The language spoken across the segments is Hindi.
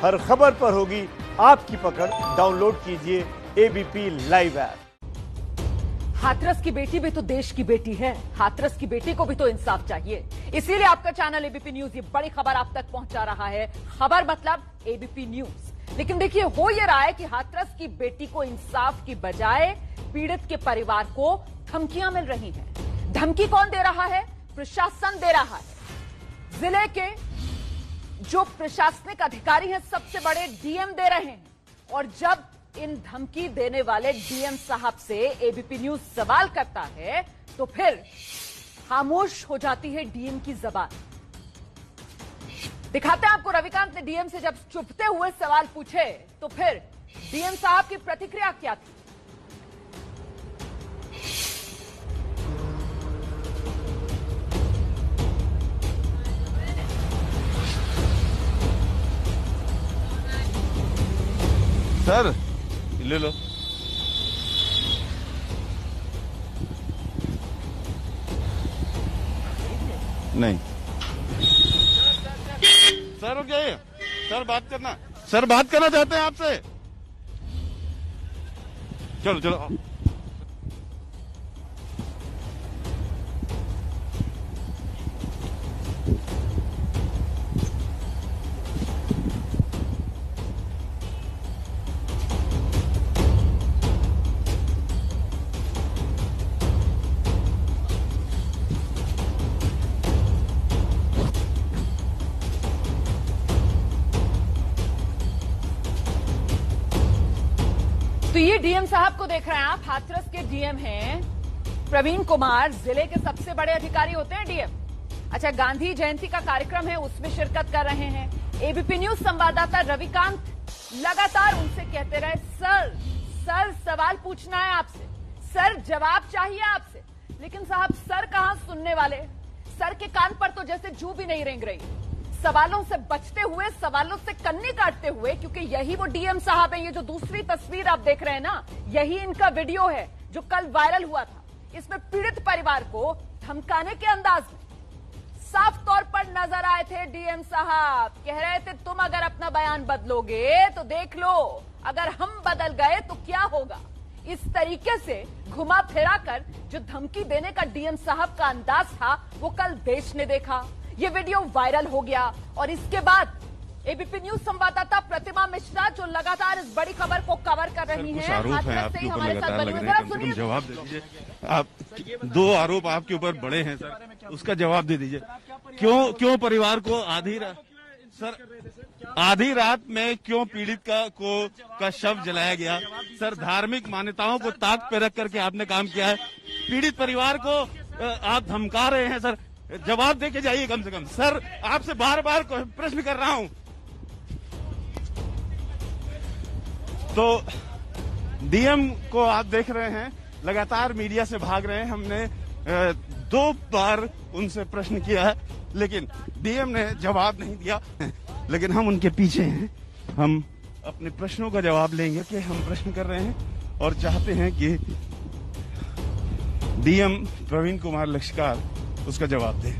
हर खबर पर होगी आपकी पकड़। डाउनलोड कीजिए एबीपी लाइव ऐप। हाथरस की बेटी भी तो देश की बेटी है। हाथरस की बेटी को भी तो इंसाफ चाहिए। इसीलिए आपका चैनल एबीपी न्यूज ये बड़ी खबर आप तक पहुंचा रहा है। खबर मतलब एबीपी न्यूज। लेकिन देखिए, हो ये रहा है कि हाथरस की बेटी को इंसाफ की बजाय पीड़ित के परिवार को धमकियां मिल रही हैं। धमकी कौन दे रहा है? प्रशासन दे रहा है। जिले के जो प्रशासनिक अधिकारी हैं, सबसे बड़े डीएम दे रहे हैं। और जब इन धमकी देने वाले डीएम साहब से एबीपी न्यूज सवाल करता है तो फिर खामोश हो जाती है डीएम की जबान। दिखाते हैं आपको रविकांत ने डीएम से जब चुपते हुए सवाल पूछे तो फिर डीएम साहब की प्रतिक्रिया क्या थी। सर ले लो। नहीं सर, रुक जाइए। सर बात करना चाहते हैं आपसे। चलो चलो। तो ये डीएम साहब को देख रहे हैं आप। हाथरस के डीएम हैं प्रवीण कुमार। जिले के सबसे बड़े अधिकारी होते हैं डीएम। अच्छा, गांधी जयंती का कार्यक्रम है, उसमें शिरकत कर रहे हैं। एबीपी न्यूज संवाददाता रविकांत लगातार उनसे कहते रहे, सर सवाल पूछना है आपसे, सर जवाब चाहिए आपसे। लेकिन साहब, सर कहां सुनने वाले। सर के कान पर तो जैसे जू भी नहीं रेंग रही। सवालों से बचते हुए, सवालों से कन्नी काटते हुए, क्योंकि यही वो डीएम साहब है। ये जो दूसरी तस्वीर आप देख रहे हैं ना, यही इनका वीडियो है जो कल वायरल हुआ था। इसमें पीड़ित परिवार को धमकाने के अंदाज में साफ तौर पर नजर आए थे डीएम साहब। कह रहे थे, तुम अगर अपना बयान बदलोगे तो देख लो, अगर हम बदल गए तो क्या होगा। इस तरीके से घुमा फिरा कर जो धमकी देने का डीएम साहब का अंदाज था, वो कल देश ने देखा। ये वीडियो वायरल हो गया और इसके बाद एबीपी न्यूज संवाददाता प्रतिमा मिश्रा, जो लगातार इस बड़ी खबर को कवर कर रही हैं, आरोप है आपके ऊपर लगातार लग रहे हैं, कम से कम जवाब दे दीजिए। आप दो आरोप आपके ऊपर बड़े हैं सर, उसका जवाब दे दीजिए। क्यों परिवार को आधी रात में क्यों पीड़ित का शव जलाया गया? सर, धार्मिक मान्यताओं को ताक पे रख करके आपने काम किया है। पीड़ित परिवार को आप धमका रहे हैं सर, जवाब दे के जाइए कम से कम। सर, आपसे बार बार प्रश्न कर रहा हूं। तो डीएम को आप देख रहे हैं लगातार मीडिया से भाग रहे हैं। हमने 2 बार उनसे प्रश्न किया है, लेकिन डीएम ने जवाब नहीं दिया। लेकिन हम उनके पीछे हैं। हम अपने प्रश्नों का जवाब लेंगे कि हम प्रश्न कर रहे हैं और चाहते हैं कि डीएम प्रवीण कुमार लश्कार उसका जवाब दे।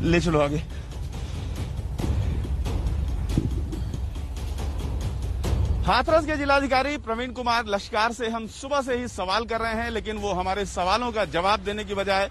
ले चलो आगे। हाथरस के जिलाधिकारी प्रवीण कुमार लश्कार से हम सुबह से ही सवाल कर रहे हैं, लेकिन वो हमारे सवालों का जवाब देने की बजाय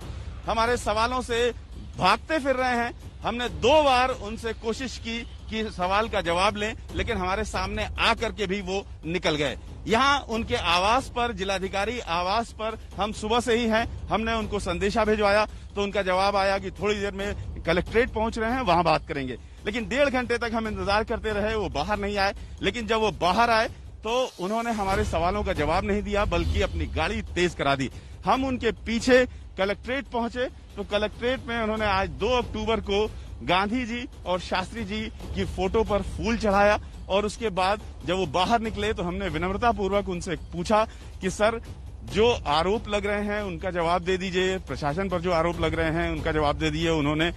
हमारे सवालों से भागते फिर रहे हैं। हमने 2 बार उनसे कोशिश की कि सवाल का जवाब लें, लेकिन हमारे सामने आकर के भी वो निकल गए। यहाँ उनके आवास पर, जिलाधिकारी आवास पर हम सुबह से ही हैं। हमने उनको संदेशा भिजवाया तो उनका जवाब आया कि थोड़ी देर में कलेक्ट्रेट पहुंच रहे हैं, वहां बात करेंगे। लेकिन 1.5 घंटे तक हम इंतजार करते रहे, वो बाहर नहीं आए। लेकिन जब वो बाहर आए तो उन्होंने हमारे सवालों का जवाब नहीं दिया, बल्कि अपनी गाड़ी तेज करा दी। हम उनके पीछे कलेक्ट्रेट पहुंचे तो कलेक्ट्रेट में उन्होंने आज 2 अक्टूबर को गांधी जी और शास्त्री जी की फोटो पर फूल चढ़ाया। और उसके बाद जब वो बाहर निकले तो हमने विनम्रता पूर्वक उनसे पूछा कि सर, जो आरोप लग रहे हैं उनका जवाब दे दीजिए, प्रशासन पर जो आरोप लग रहे हैं उनका जवाब दे दीजिए। उन्होंने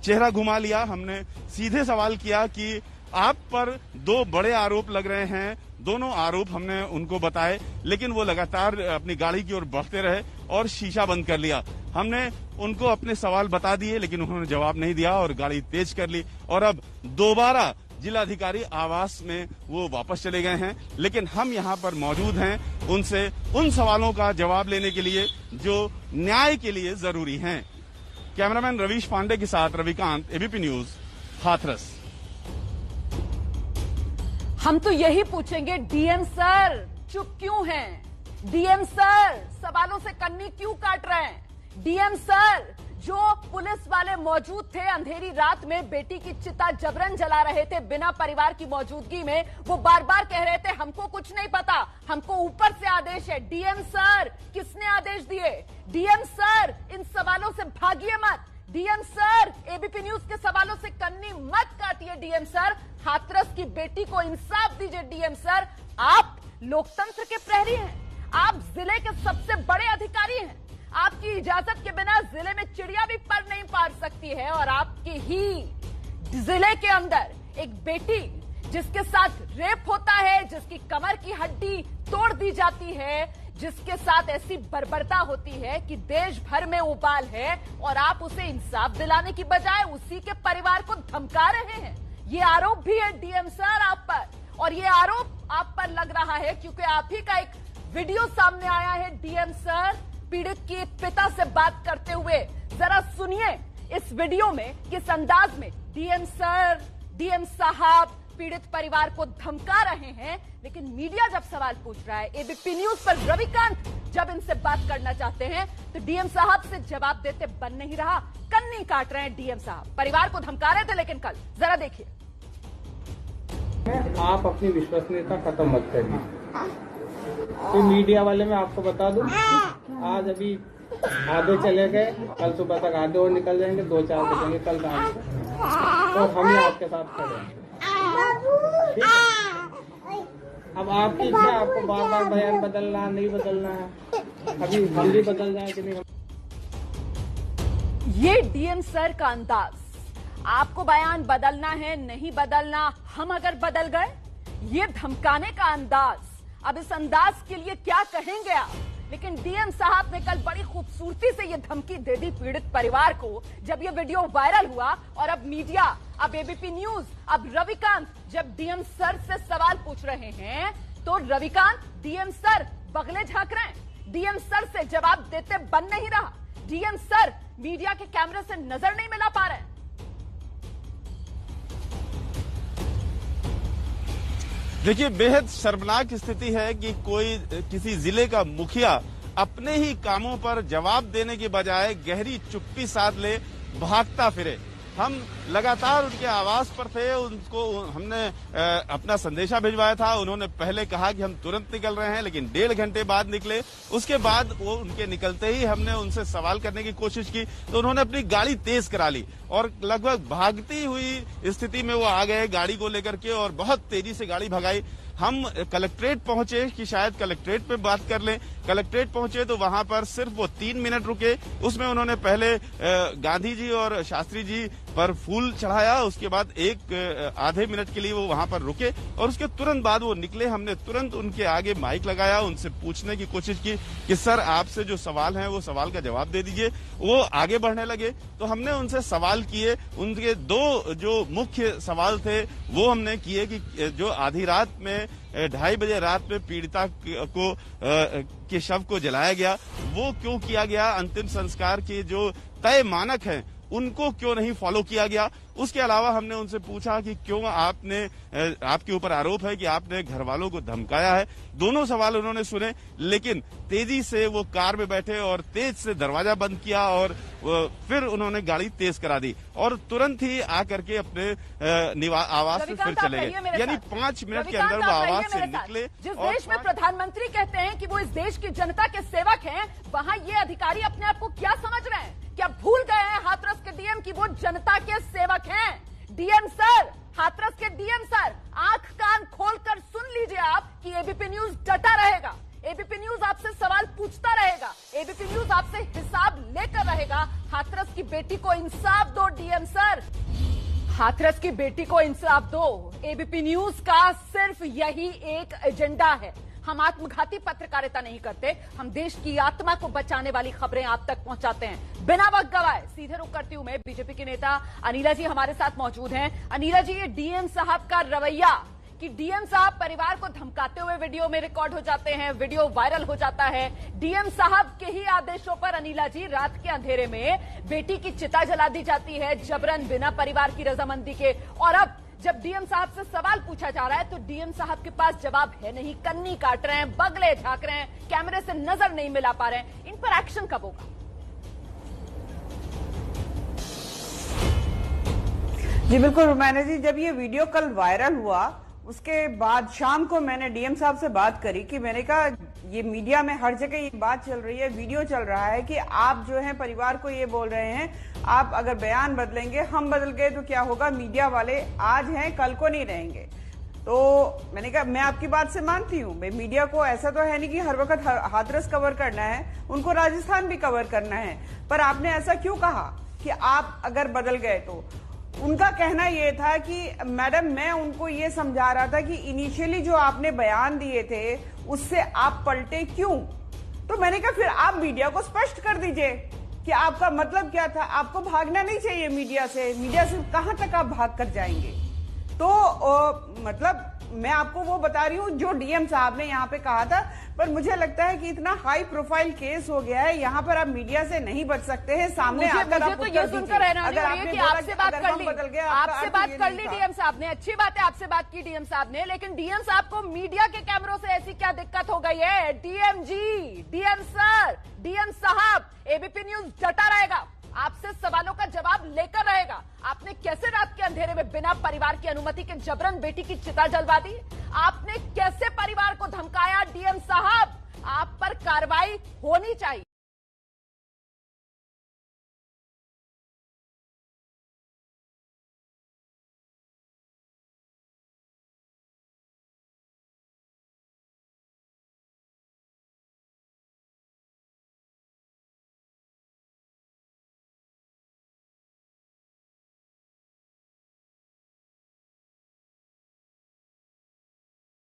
चेहरा घुमा लिया। हमने सीधे सवाल किया कि आप पर 2 बड़े आरोप लग रहे हैं, दोनों आरोप हमने उनको बताए, लेकिन वो लगातार अपनी गाड़ी की ओर बढ़ते रहे और शीशा बंद कर लिया। हमने उनको अपने सवाल बता दिए, लेकिन उन्होंने जवाब नहीं दिया और गाड़ी तेज कर ली। और अब दोबारा जिलाधिकारी आवास में वो वापस चले गए हैं, लेकिन हम यहाँ पर मौजूद हैं उनसे उन सवालों का जवाब लेने के लिए जो न्याय के लिए जरूरी हैं। कैमरामैन रवीश पांडे के साथ रविकांत, एबीपी न्यूज, हाथरस। हम तो यही पूछेंगे, डीएम सर चुप क्यों हैं? डीएम सर सवालों से कन्नी क्यों काट रहे हैं? डीएम सर, जो पुलिस वाले मौजूद थे अंधेरी रात में बेटी की चिता जबरन जला रहे थे बिना परिवार की मौजूदगी में, वो बार बार कह रहे थे हमको कुछ नहीं पता, हमको ऊपर से आदेश है। डीएम सर, किसने आदेश दिए? डीएम सर, इन सवालों से भागिए मत। डीएम सर, एबीपी न्यूज के सवालों से कन्नी मत काटिए। डीएम सर, हाथरस की बेटी को इंसाफ दीजिए। डीएम सर, आप लोकतंत्र के प्रहरी हैं, आप जिले के सबसे बड़े अधिकारी हैं। आपकी इजाजत के बिना जिले में चिड़िया भी पर नहीं पार सकती है, और आपकी ही जिले के अंदर एक बेटी जिसके साथ रेप होता है, जिसकी कमर की हड्डी तोड़ दी जाती है, जिसके साथ ऐसी बर्बरता होती है कि देश भर में उबाल है, और आप उसे इंसाफ दिलाने की बजाय उसी के परिवार को धमका रहे हैं। ये आरोप भी है डीएम सर आप पर, और ये आरोप आप पर लग रहा है क्योंकि आप ही का एक वीडियो सामने आया है। डीएम सर, पीड़ित के पिता से बात करते हुए जरा सुनिए इस वीडियो में किस अंदाज में डीएम सर, डीएम साहब पीड़ित परिवार को धमका रहे हैं। लेकिन मीडिया जब सवाल पूछ रहा है, एबीपी न्यूज पर रविकांत जब इनसे बात करना चाहते हैं तो डीएम साहब से जवाब देते बन नहीं रहा, कन्नी काट रहे हैं डीएम साहब। परिवार को धमका रहे थे, लेकिन कल जरा देखिए। आप अपनी विश्वसनीयता खत्म मत करिए। तो मीडिया वाले मैं आपको बता दूं, आज अभी आधे चले गए, कल सुबह तक आधे और निकल जाएंगे, 2-4 बजेंगे कल रात को, और हम ही आपके साथ खड़े हैं। अब आपकी इच्छा, आपको बार बार बयान बदलना नहीं बदलना है, अभी हम भी बदल जाए कि नहीं। ये डीएम सर का अंदाज, आपको बयान बदलना है नहीं बदलना, हम अगर बदल गए, ये धमकाने का अंदाज। अब इस अंदाज के लिए क्या कहेंगे आप? लेकिन डीएम साहब ने कल बड़ी खूबसूरती से ये धमकी दे दी पीड़ित परिवार को, जब ये वीडियो वायरल हुआ। और अब मीडिया, अब एबीपी न्यूज, अब रविकांत जब डीएम सर से सवाल पूछ रहे हैं तो रविकांत, डीएम सर बगले झांक रहे हैं, डीएम सर से जवाब देते बन नहीं रहा। डीएम सर मीडिया के कैमरे से नजर नहीं मिला पा रहे। देखिए, बेहद शर्मनाक स्थिति है कि कोई किसी जिले का मुखिया अपने ही कामों पर जवाब देने के बजाय गहरी चुप्पी साध ले भागता फिरे। हम लगातार उनके आवास पर थे, उनको हमने अपना संदेशा भिजवाया था। उन्होंने पहले कहा कि हम तुरंत निकल रहे हैं, लेकिन 1.5 घंटे बाद निकले। उसके बाद वो उनके निकलते ही हमने उनसे सवाल करने की कोशिश की तो उन्होंने अपनी गाड़ी तेज करा ली और लगभग भागती हुई स्थिति में वो आ गए गाड़ी को लेकर के, और बहुत तेजी से गाड़ी भगाई। हम कलेक्ट्रेट पहुंचे कि शायद कलेक्ट्रेट पे बात कर लें। कलेक्ट्रेट पहुंचे तो वहां पर सिर्फ वो 3 मिनट रुके। उसमें उन्होंने पहले गांधी जी और शास्त्री जी पर फूल चढ़ाया, उसके बाद आधे मिनट के लिए वो वहां पर रुके और उसके तुरंत बाद वो निकले। हमने तुरंत उनके आगे माइक लगाया, उनसे पूछने की कोशिश की कि सर आपसे जो सवाल है वो सवाल का जवाब दे दीजिए। वो आगे बढ़ने लगे तो हमने उनसे सवाल किए। उनके 2 जो मुख्य सवाल थे वो हमने किए कि जो आधी रात में 2:30 बजे रात में पीड़िता को के शव को जलाया गया, वो क्यों किया गया? अंतिम संस्कार के जो तय मानक हैं उनको क्यों नहीं फॉलो किया गया? उसके अलावा हमने उनसे पूछा कि क्यों आपके ऊपर आरोप है कि आपने घर वालों को धमकाया है। दोनों सवाल उन्होंने सुने, लेकिन तेजी से वो कार में बैठे और तेज से दरवाजा बंद किया और फिर उन्होंने गाड़ी तेज करा दी और तुरंत ही आकर के अपने आवास से फिर चले गए। यानी 5 मिनट के अंदर वो आवास से निकले। जिस देश में प्रधानमंत्री कहते हैं कि वो इस देश की जनता के सेवक हैं, वहां ये अधिकारी अपने आप को क्या समझ रहे हैं? क्या भूल गए हैं हाथरस के डीएम की वो जनता के सेवक हैं? डीएम सर, हाथरस के डीएम सर, आंख कान खोलकर सुन लीजिए आप कि एबीपी न्यूज डटा रहेगा। एबीपी न्यूज आपसे सवाल पूछता रहेगा। एबीपी न्यूज आपसे हिसाब लेकर रहेगा। हाथरस की बेटी को इंसाफ दो डीएम सर, हाथरस की बेटी को इंसाफ दो। एबीपी न्यूज का सिर्फ यही एक एजेंडा है। हम आत्मघाती पत्रकारिता नहीं करते, हम देश की आत्मा को बचाने वाली खबरें आप तक पहुंचाते हैं बिना वक्त गवाए। सीधे रुख करती हूं मैं, बीजेपी के नेता अनिला जी हमारे साथ मौजूद हैं। अनिला जी, ये डीएम साहब का रवैया कि डीएम साहब परिवार को धमकाते हुए वीडियो में रिकॉर्ड हो जाते हैं, वीडियो वायरल हो जाता है। डीएम साहब के ही आदेशों पर अनिला जी रात के अंधेरे में बेटी की चिता जला दी जाती है जबरन, बिना परिवार की रजामंदी के। और अब जब डीएम साहब से सवाल पूछा जा रहा है तो डीएम साहब के पास जवाब है नहीं, कन्नी काट रहे हैं, बगले झांक रहे हैं, कैमरे से नजर नहीं मिला पा रहे हैं। इन पर एक्शन कब होगा? जी बिल्कुल रुमैना जी, जब ये वीडियो कल वायरल हुआ उसके बाद शाम को मैंने डीएम साहब से बात करी कि मैंने कहा ये मीडिया में हर जगह ये बात चल रही है, वीडियो चल रहा है कि आप जो है परिवार को ये बोल रहे हैं आप अगर बयान बदलेंगे, हम बदल गए तो क्या होगा, मीडिया वाले आज हैं कल को नहीं रहेंगे। तो मैंने कहा मैं आपकी बात से मानती हूँ, मीडिया को ऐसा तो है नहीं कि हर वक्त हाथरस कवर करना है, उनको राजस्थान भी कवर करना है, पर आपने ऐसा क्यों कहा कि आप अगर बदल गए तो? उनका कहना यह था कि मैडम मैं उनको ये समझा रहा था कि इनिशियली जो आपने बयान दिए थे उससे आप पलटे क्यों। तो मैंने कहा फिर आप मीडिया को स्पष्ट कर दीजिए कि आपका मतलब क्या था। आपको भागना नहीं चाहिए मीडिया से कहां तक आप भाग कर जाएंगे। तो मतलब मैं आपको वो बता रही हूँ जो डीएम साहब ने यहाँ पे कहा था, पर मुझे लगता है कि इतना हाई प्रोफाइल केस हो गया है, यहाँ पर आप मीडिया से नहीं बच सकते हैं। सामने आकर आप तो ये सुनकर रहना हो रही है कि आपसे बात कर ली, आपसे बात कर ली डीएम साहब ने, अच्छी बात है आपसे बात की डीएम साहब ने, लेकिन डीएम साहब को मीडिया के कैमरों से ऐसी क्या दिक्कत हो गई है? DM G, DM sir, DM साहब, एबीपी न्यूज डटा रहेगा, आपसे सवालों का जवाब लेकर रहेगा। आपने कैसे रात के अंधेरे में बिना परिवार की अनुमति के जबरन बेटी की चिता जलवा दी? आपने कैसे परिवार को धमकाया? डीएम साहब, आप पर कार्रवाई होनी चाहिए।